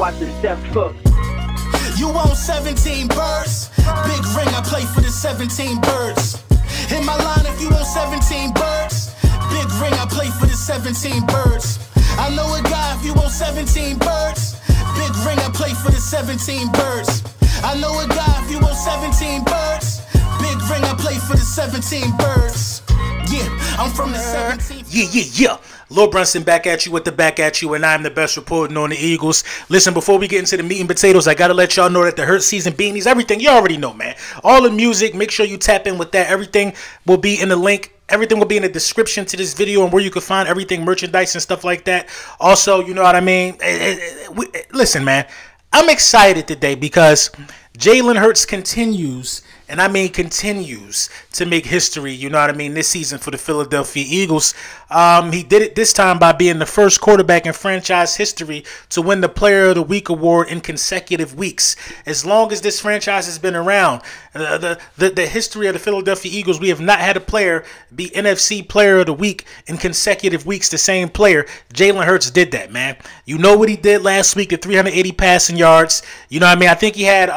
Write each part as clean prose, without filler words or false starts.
watch the step cook. You want 17 birds? Big ring, I play for the 17 birds. Hit my line if you want 17 birds. Big ring, I play for the 17 birds. I know a guy if you want 17 birds. Big ring, I play for the 17 birds. I know a guy if you want 17 birds. Big ring, I play for the 17 birds. Yeah, I'm from the 17. Yeah. Lil Brunson back at you with the back at you, and I'm the best reporting on the Eagles. Listen, before we get into the meat and potatoes, I gotta let y'all know that the Hurt season beanies, everything, you already know, man. All the music, make sure you tap in with that. Everything will be in the link. Everything will be in the description to this video and where you can find everything, merchandise and stuff like that. Also, you know what I mean? Listen, man, I'm excited today because Jalen Hurts continues, and I mean continues, to make history, you know what I mean, this season for the Philadelphia Eagles. He did it this time by being the first quarterback in franchise history to win the Player of the Week award in consecutive weeks. As long as this franchise has been around, the history of the Philadelphia Eagles, we have not had a player be NFC Player of the Week in consecutive weeks, the same player. Jalen Hurts did that, man. You know what he did last week, the 380 passing yards. You know what I mean? I think he had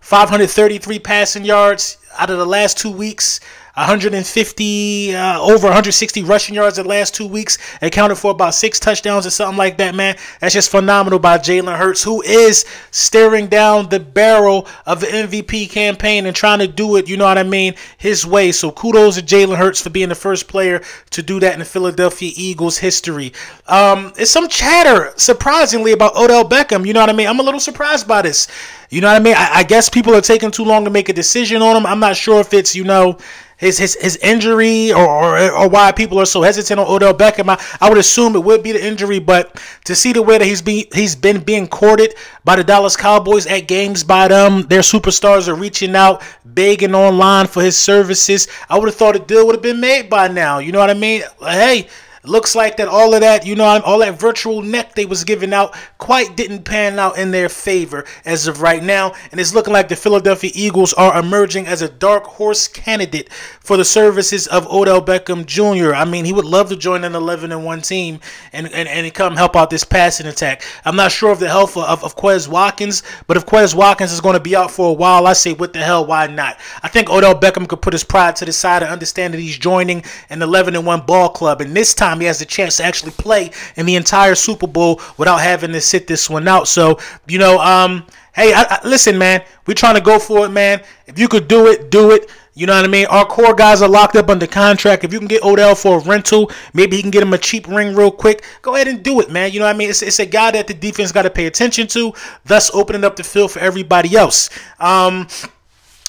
533 passing yards out of the last 2 weeks. 150, over 160 rushing yards the last 2 weeks. Accounted for about 6 touchdowns or something like that, man. That's just phenomenal by Jalen Hurts, who is staring down the barrel of the MVP campaign and trying to do it, you know what I mean, his way. So kudos to Jalen Hurts for being the first player to do that in the Philadelphia Eagles history. It's some chatter, surprisingly, about Odell Beckham. You know what I mean? I'm a little surprised by this. You know what I mean? I guess people are taking too long to make a decision on him. I'm not sure if it's, you know, his injury or why people are so hesitant on Odell Beckham. I would assume it would be the injury, but to see the way that he's been being courted by the Dallas Cowboys at games by them, their superstars are reaching out, begging online for his services. I would have thought a deal would have been made by now. You know what I mean? Hey, looks like that all of that, you know, all that virtual neck they was giving out quite didn't pan out in their favor as of right now. And it's looking like the Philadelphia Eagles are emerging as a dark horse candidate for the services of Odell Beckham Jr. I mean, he would love to join an 11-1 team and come help out this passing attack. I'm not sure of the health of Quez Watkins, but if Quez Watkins is going to be out for a while, I say, what the hell, why not? I think Odell Beckham could put his pride to the side and understand that he's joining an 11-1 ball club. And this time, he has the chance to actually play in the entire Super Bowl without having to sit this one out. So, you know, hey, listen, man, we're trying to go for it, man. If you could do it, do it. You know what I mean? Our core guys are locked up under contract. If you can get Odell for a rental, maybe he can get him a cheap ring real quick. Go ahead and do it, man. You know what I mean? It's a guy that the defense got to pay attention to, thus opening up the field for everybody else.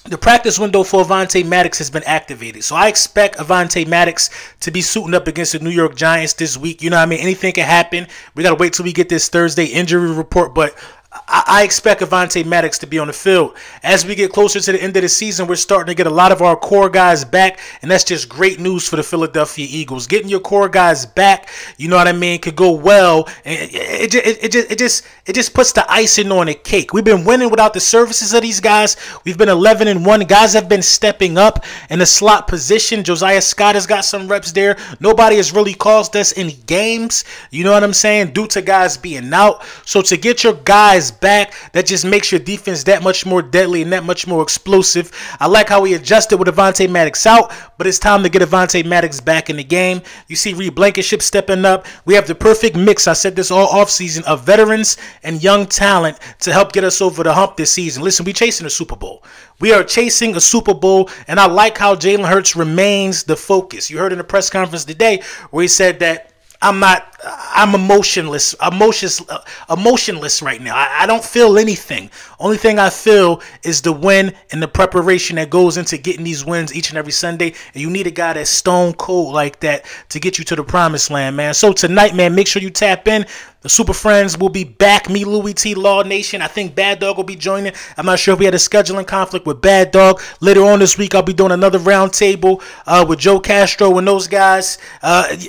The practice window for Avonte Maddox has been activated. So I expect Avonte Maddox to be suiting up against the New York Giants this week. You know what I mean? Anything can happen. We got to wait till we get this Thursday injury report. But I expect Avonte Maddox to be on the field. As we get closer to the end of the season, we're starting to get a lot of our core guys back, and that's just great news for the Philadelphia Eagles. Getting your core guys back, you know what I mean, could go well. It just puts the icing on a cake. We've been winning without the services of these guys. We've been 11-1. Guys have been stepping up in the slot position. Josiah Scott has got some reps there. Nobody has really caused us any games, you know what I'm saying, due to guys being out. So to get your guys back, that just makes your defense that much more deadly and that much more explosive. I like how he adjusted with Avonte Maddox out, but it's time to get Avonte Maddox back in the game. You see Reed Blankenship stepping up. We have the perfect mix, I said this all offseason, of veterans and young talent to help get us over the hump this season. Listen, we're chasing a Super Bowl. We are chasing a Super Bowl, and I like how Jalen Hurts remains the focus. You heard in the press conference today where he said that I'm emotionless right now. I don't feel anything. Only thing I feel is the win and the preparation that goes into getting these wins each and every Sunday. And you need a guy that's stone cold like that to get you to the promised land, man. So tonight, man, make sure you tap in. The Super Friends will be back. Me, Louis T, Law Nation. I think Bad Dog will be joining. I'm not sure if we had a scheduling conflict with Bad Dog. Later on this week, I'll be doing another round table with Joe Castro and those guys.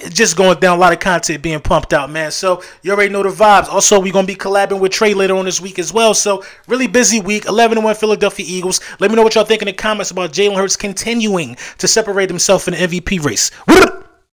Just going down, a lot of content being pumped out, man. So you already know the vibes. Also, we're going to be collabing with Trey later on this week as well. So really busy week. 11-1 Philadelphia Eagles. Let me know what y'all think in the comments about Jalen Hurts continuing to separate himself in the MVP race.